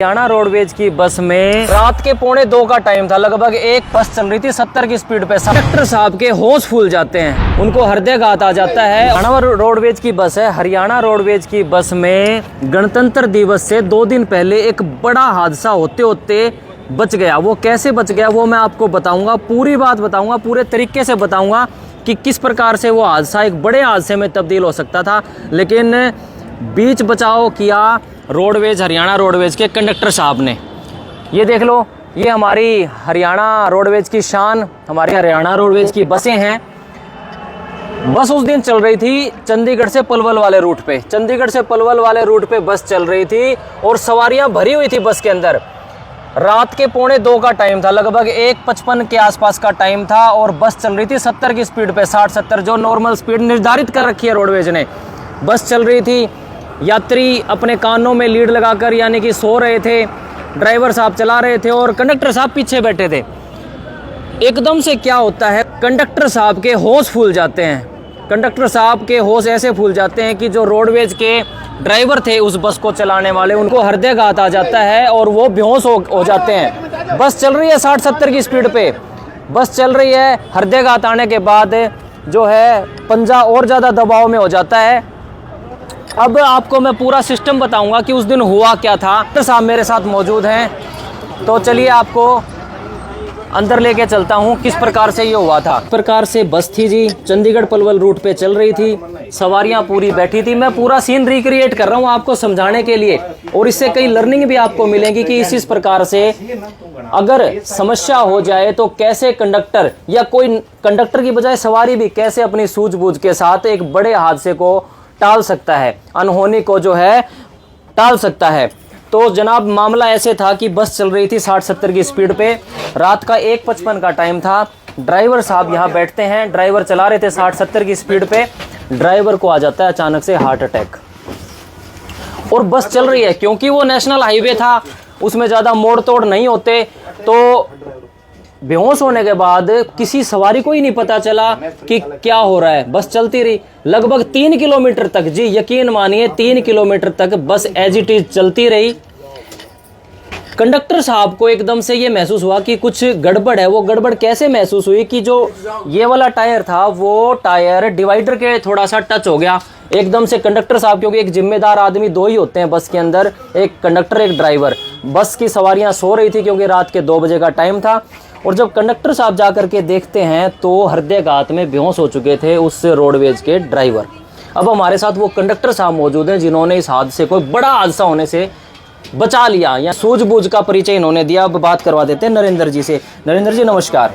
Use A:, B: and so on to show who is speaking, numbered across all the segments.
A: Haryana roadways की बस में रात के 1:45 का टाइम था। लगभग एक बस चल रही थी 70 की स्पीड पे। कंडक्टर साहब के होश फूल जाते हैं, उनको हृदयघात आ जाता है। हरियाणा रोडवेज की बस है। हरियाणा रोडवेज की बस में गणतंत्र दिवस से 2 दिन पहले एक बड़ा हादसा होते होते बच गया। वो कैसे बच गया वो मैं आपको बताऊंगा, पूरी बात बताऊंगा, पूरे तरीके से बताऊंगा कि किस प्रकार से वो हादसा एक बड़े हादसे में तब्दील हो सकता था। लेकिन बीच बचाव किया रोडवेज, हरियाणा रोडवेज के कंडक्टर साहब ने। ये देख लो, ये हमारी हरियाणा रोडवेज की शान, हमारी हरियाणा रोडवेज की बसें हैं। बस उस दिन चल रही थी चंडीगढ़ से पलवल वाले रूट पे। चंडीगढ़ से पलवल वाले रूट पे बस चल रही थी और सवारियां भरी हुई थी बस के अंदर। रात के 1:45 का टाइम था, लगभग 1:55 के आसपास का टाइम था और बस चल रही थी 70 की स्पीड पे, 60-70 जो नॉर्मल स्पीड निर्धारित कर रखी है रोडवेज ने। बस चल रही थी, यात्री अपने कानों में लीड लगाकर यानी कि सो रहे थे, ड्राइवर साहब चला रहे थे और कंडक्टर साहब पीछे बैठे थे। एकदम से क्या होता है, कंडक्टर साहब के होश फूल जाते हैं। कंडक्टर साहब के होश ऐसे फूल जाते हैं कि जो रोडवेज के ड्राइवर थे उस बस को चलाने वाले, उनको हृदयघात आ जाता है और वो बेहोश हो जाते हैं। बस चल रही है 60-70 की स्पीड पे, बस चल रही है। हृदयघात आने के बाद जो है पंजा और ज़्यादा दबाव में हो जाता है। अब आपको मैं पूरा सिस्टम बताऊंगा कि उस दिन हुआ क्या था। तो साहब मेरे साथ मौजूद हैं, तो चलिए आपको अंदर लेके चलता हूं किस प्रकार से ये हुआ था। इस प्रकार से बस थी जी, चंडीगढ़ पलवल रूट पे चल रही थी, सवारियां पूरी बैठी थी। मैं पूरा सीन रिक्रिएट कर रहा हूं आपको समझाने के लिए और इससे कई लर्निंग भी आपको मिलेंगी कि इस प्रकार से अगर समस्या हो जाए तो कैसे कंडक्टर या कोई कंडक्टर की बजाय सवारी भी कैसे अपनी सूझबूझ के साथ एक बड़े हादसे को टाल सकता है, अनहोनी को जो है टाल सकता है। तो जनाब मामला ऐसे था कि बस चल रही थी 60-70 की स्पीड पे, रात का 1:55 का टाइम था। ड्राइवर साहब यहाँ बैठते हैं, ड्राइवर चला रहे थे 60-70 की स्पीड पे। ड्राइवर को आ जाता है अचानक से हार्ट अटैक और बस चल रही है, क्योंकि वो नेशनल हाईवे था, उसमें ज़्यादा मोड़ तोड़ नहीं होते। तो बेहोश होने के बाद किसी सवारी को ही नहीं पता चला कि क्या हो रहा है। बस चलती रही लगभग 3 किलोमीटर तक, जी यकीन मानिए 3 किलोमीटर तक बस एज इट इज चलती रही। कंडक्टर साहब को एकदम से ये महसूस हुआ कि कुछ गड़बड़ है। वो गड़बड़ कैसे महसूस हुई कि जो ये वाला टायर था वो टायर डिवाइडर के थोड़ा सा टच हो गया एकदम से। कंडक्टर साहब, क्योंकि एक जिम्मेदार आदमी 2 ही होते हैं बस के अंदर, एक कंडक्टर एक ड्राइवर। बस की सवारियां सो रही थी क्योंकि रात के 2 बजे का टाइम था और जब कंडक्टर साहब जा करके देखते हैं तो हृदयघात में बेहोश हो चुके थे उस रोडवेज के ड्राइवर। अब हमारे साथ वो कंडक्टर साहब मौजूद हैं जिन्होंने इस हादसे को, बड़ा हादसा होने से बचा लिया या सूझबूझ का परिचय इन्होंने दिया। अब बात करवा देते हैं नरेंद्र जी से। नरेंद्र जी नमस्कार।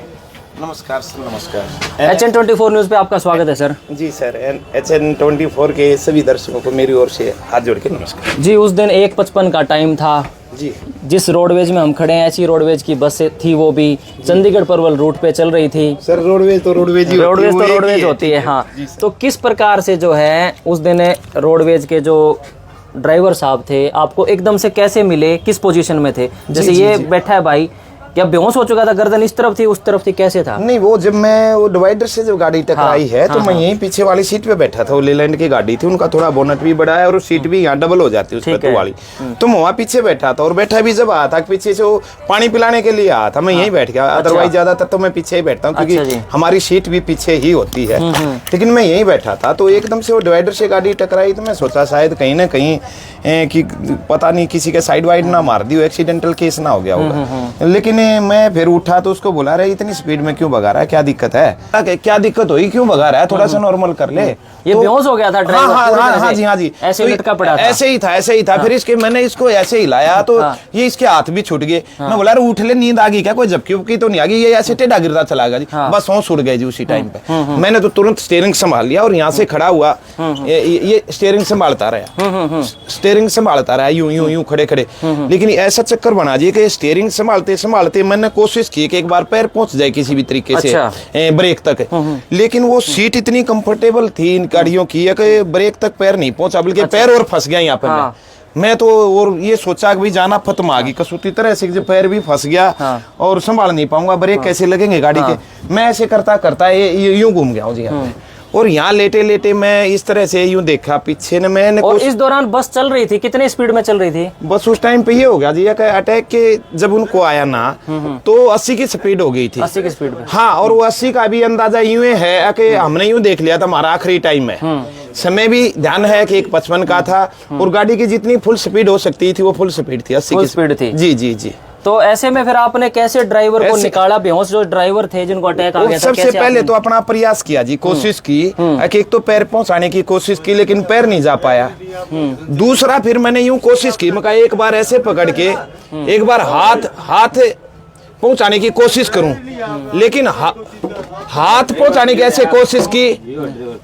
B: नमस्कार सर, नमस्कार।
A: HN24 न्यूज़ पे आपका स्वागत है सर।
B: जी सर, HN24 के सभी दर्शकों को मेरी ओर से हाथ जोड़ के नमस्कार
A: जी। उस दिन 1:55 का टाइम था
B: जी।
A: जिस रोडवेज में हम खड़े हैं ऐसी रोडवेज की बस थी, वो भी चंडीगढ़ पलवल रूट पे चल रही थी।
B: सर रोडवेज तो रोडवेज ही
A: होती है हाँ। तो किस प्रकार से जो है उस दिन रोडवेज के जो ड्राइवर साहब थे आपको एकदम से कैसे मिले, किस पोजीशन में थे? जैसे ये बैठा है भाई, क्या बेहोश हो चुका था, गर्दन इस तरफ थी उस तरफ थी, कैसे था?
B: नहीं, वो जब मैं वो डिवाइडर से जब गाड़ी टकराई है तो मैं यहीं पीछे वाली सीट पे बैठा था। वो लेलैंड की गाड़ी थी, उनका थोड़ा बोनट भी बड़ा है और सीट भी यहाँ डबल हो जाती है उस पर वाली। तो मैं वहाँ पीछे बैठा था और बैठा भी जब आया था पीछे से वो पानी पिलाने के लिए आया था, मैं यहीं बैठ गया। अदरवाइज ज्यादातर तो मैं पीछे ही बैठता हूँ क्योंकि हमारी सीट भी पीछे ही होती है, लेकिन मैं यहीं बैठा था। तो एकदम से वो डिवाइडर से गाड़ी टकराई तो मैं सोचा शायद कहीं ना कहीं कि पता नहीं किसी के साइड वाइड ना मार दी, एक्सीडेंटल केस ना हो गया होगा। लेकिन मैं फिर उठा तो उसको बुला रहा है, इतनी स्पीड में क्यों भगा रहा है, क्या दिक्कत है, क्या दिक्कत हुई, क्यों भगा रहा है, थोड़ा सा नॉर्मल कर ले।
A: ये बेहोश हो गया था ड्राइवर।
B: हाँ जी,
A: ऐसे लटका पड़ा था।
B: ऐसे ही था। फिर इसके मैंने इसको ऐसे ही लाया तो ये इसके हाथ भी छूट गए। मैं बोला उठ ले, नींद आ गई क्या, कोई झपकी उपकी तो नहीं आ गई, ये ऐसे टेढ़ा गिरता चला गया जी। बस होश उड़ गए जी उसी टाइम पे। मैंने तो तुरंत स्टीयरिंग संभाल लिया और यहाँ से खड़ा हुआ, ये स्टीयरिंग संभालता रहा यूं खड़े। लेकिन ऐसा चक्कर बना दिया कि स्टीयरिंग संभालते मैंने कोशिश की कि एक बार पैर पहुंच जाए किसी भी तरीके से ब्रेक तक, लेकिन वो सीट इतनी कंफर्टेबल थी इन गाड़ियों की कि ब्रेक तक पैर नहीं पहुंचा, बल्कि पैर और फंस गया यहाँ पे। मैं तो और ये सोचा कि भाई जाना खत्म आ गई कसूती तरह से, जब पैर भी फंस गया और संभाल नहीं पाऊंगा, ब्रेक कैसे लगेंगे गाड़ी के। मैं ऐसे करता यूं घूम गया हूँ जी यहाँ पे। और यहाँ लेटे लेटे मैं इस तरह से यूं देखा पीछे ने मैंने
A: और इस दौरान बस चल रही थी, कितने स्पीड में चल रही थी?
B: बस उस टाइम पे ये हो गया जी कि अटैक के जब उनको आया ना तो 80 की स्पीड हो गई थी।
A: 80 की स्पीड में?
B: हाँ, और वो 80 का भी अंदाजा यूं है कि हमने यूं देख लिया था हमारा आखिरी टाइम में, समय भी ध्यान है कि एक 55 का था और गाड़ी की जितनी फुल स्पीड हो सकती थी वो फुल स्पीड थी, 80 की स्पीड
A: थी।
B: जी जी जी।
A: तो ऐसे में फिर आपने कैसे ड्राइवर को निकाला? बेहोश जो ड्राइवर थे जिनको अटैक आ गया था,
B: सबसे पहले तो अपना प्रयास किया जी, कोशिश की, एक तो पैर पहुंचाने की कोशिश की लेकिन पैर नहीं जा पाया। दूसरा फिर मैंने यूं कोशिश की, मैं कहा एक बार ऐसे पकड़ के एक बार हाथ पहुंचाने की कोशिश करूं, लेकिन हाथ पहुंचाने की ऐसे कोशिश की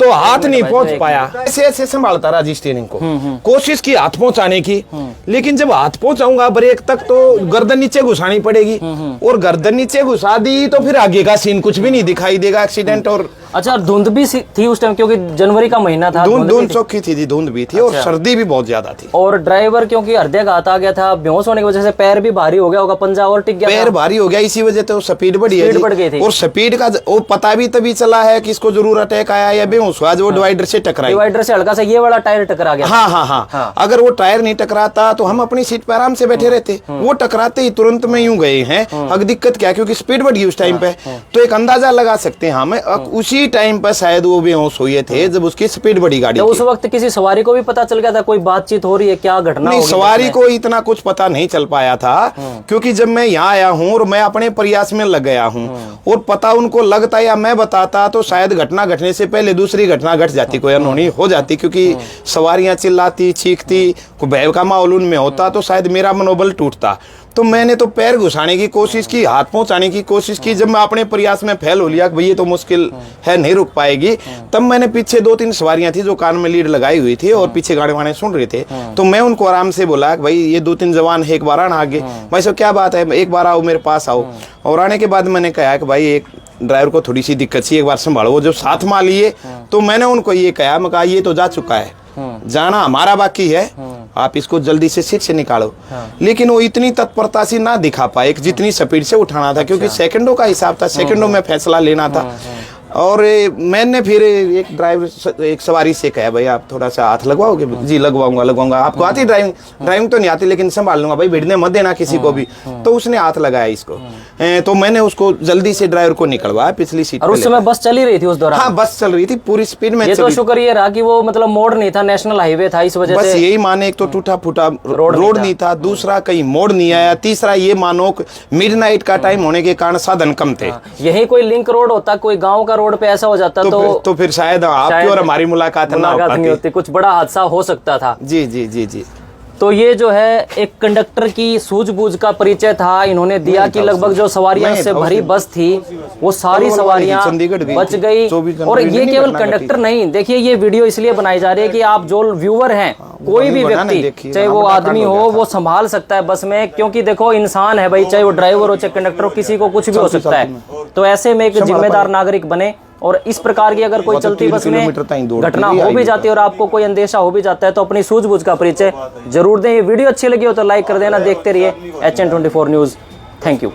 B: तो हाथ नहीं पहुंच पाया। ऐसे ऐसे संभालता रहा जी स्टीयरिंग को, कोशिश की हाथ पहुंचाने की, लेकिन जब हाथ पहुंचाऊंगा ब्रेक तक तो गर्दन नीचे घुसानी पड़ेगी, और गर्दन नीचे घुसा दी तो फिर आगे का सीन कुछ भी नहीं दिखाई देगा, एक्सीडेंट। और
A: अच्छा, धुंध भी थी उस टाइम क्योंकि जनवरी का महीना था?
B: धुंध चौकी थी जी, धुंध भी थी। अच्छा। और सर्दी भी बहुत ज्यादा थी।
A: और ड्राइवर क्योंकि हृदयाघात आ गया था, बेहोश होने की वजह से पैर भी भारी हो गया होगा, पंजा और टिक गया,
B: पैर भारी हो गया, इसी वजह से स्पीड बढ़ गई थी। और स्पीड का वो पता भी तभी चला है कि इसको जरूर अटैक आया या बेहोश हुआ, जो डिवाइडर से टकराई,
A: डिवाइडर से हल्का सा ये वाला टायर टकरा गया।
B: हाँ। अगर वो टायर नहीं टकराता तो हम अपनी सीट पर आराम से बैठे रहते, वो टकराते ही तुरंत में यूं गए हैं। अब दिक्कत क्या, क्योंकि स्पीड बढ़ गई उस टाइम पे, तो एक अंदाजा लगा सकते हैं हमें उसी टाइम पर शायद वो बेहोश हुए थे जब उसकी स्पीड बढ़ी गाड़ी
A: तो उस वक्त किसी सवारी को भी पता चल गया था, कोई बातचीत हो रही है, क्या घटना?
B: नहीं, सवारी को इतना कुछ पता नहीं चल पाया था, क्योंकि जब मैं यहाँ आया हूँ और मैं अपने प्रयास में लग गया हूँ, और पता उनको लगता या मैं बताता तो शायद घटना घटने से पहले दूसरी घटना घट जाती, कोई अनहोनी हो जाती, क्योंकि सवारियां चिल्लाती चीखती, कोई भय का माहौल उनमें होता तो शायद मेरा मनोबल टूटता। तो मैंने तो पैर घुसाने की कोशिश की, हाथ पहुंचाने की कोशिश की। जब मैं अपने प्रयास में फेल हो लिया कि भाई ये तो मुश्किल है, नहीं रुक पाएगी, तब मैंने पीछे 2-3 सवारियां थी जो कान में लीड लगाई हुई थी और पीछे गाने वाने सुन रहे थे, तो मैं उनको आराम से बोला कि भाई ये 2-3 जवान है, एक बार आना आगे। भाई साहब क्या बात है, एक बार आओ मेरे पास आओ। और आने के बाद मैंने कहा कि भाई एक ड्राइवर को थोड़ी सी दिक्कत सी, एक बार संभालो। वो जब साथ में लिए तो मैंने उनको ये कहा, मैं कहा ये तो जा चुका है, जाना हमारा बाकी है, आप इसको जल्दी से सीट से निकालो। लेकिन वो इतनी तत्परता से ना दिखा पाए जितनी स्पीड से उठाना था, क्योंकि सेकंडों का हिसाब था, सेकंडों में फैसला लेना था। और मैंने फिर एक सवारी से कहा, भाई आप थोड़ा सा हाथ लगवाओगे? जी लगवाऊंगा। आपको आती ड्राइविंग तो नहीं आती, लेकिन संभाल लूंगा, भाई भिड़ने मत देना किसी को भी। तो उसने हाथ लगाया इसको, तो मैंने उसको जल्दी से ड्राइवर को निकलवाया पिछली सीट।
A: और उस समय बस चल ही रही थी उस दौरान?
B: हाँ, बस चल रही थी पूरी स्पीड में।
A: ये तो शुक्र ये रहा कि वो मतलब मोड़ नहीं था, नेशनल हाईवे था, इस वजह से
B: बस यही माने, एक तो टूटा फूटा रोड नहीं था, दूसरा कहीं मोड़ नहीं आया, तीसरा ये मानो मिडनाइट का टाइम होने के कारण साधन कम थे।
A: यही कोई लिंक रोड होता, कोई गाँव का रोड पे ऐसा हो जाता
B: तो फिर शायद आपकी और हमारी मुलाकात
A: नहीं होती, कुछ बड़ा हादसा हो सकता था।
B: जी जी जी जी।
A: तो ये जो है एक कंडक्टर की सूझबूझ का परिचय था, इन्होंने दिया कि लगभग जो सवारियां से भरी बस थी वो सारी सवारियां बच गई। और ये केवल कंडक्टर नहीं, देखिए ये वीडियो इसलिए बनाई जा रही है कि आप जो व्यूअर हैं, कोई भी व्यक्ति चाहे वो आदमी हो वो संभाल सकता है बस में, क्योंकि देखो इंसान है भाई, चाहे वो ड्राइवर हो चाहे कंडक्टर हो, किसी को कुछ भी हो सकता है। तो ऐसे में एक जिम्मेदार नागरिक बने, और इस प्रकार की अगर कोई चलती बस में घटना हो भी जाती है और आपको कोई अंदेशा हो भी जाता है तो अपनी सूझबूझ का परिचय जरूर दें। ये वीडियो अच्छी लगी हो तो लाइक कर देना। देखते रहिए HN24 न्यूज़। Thank you.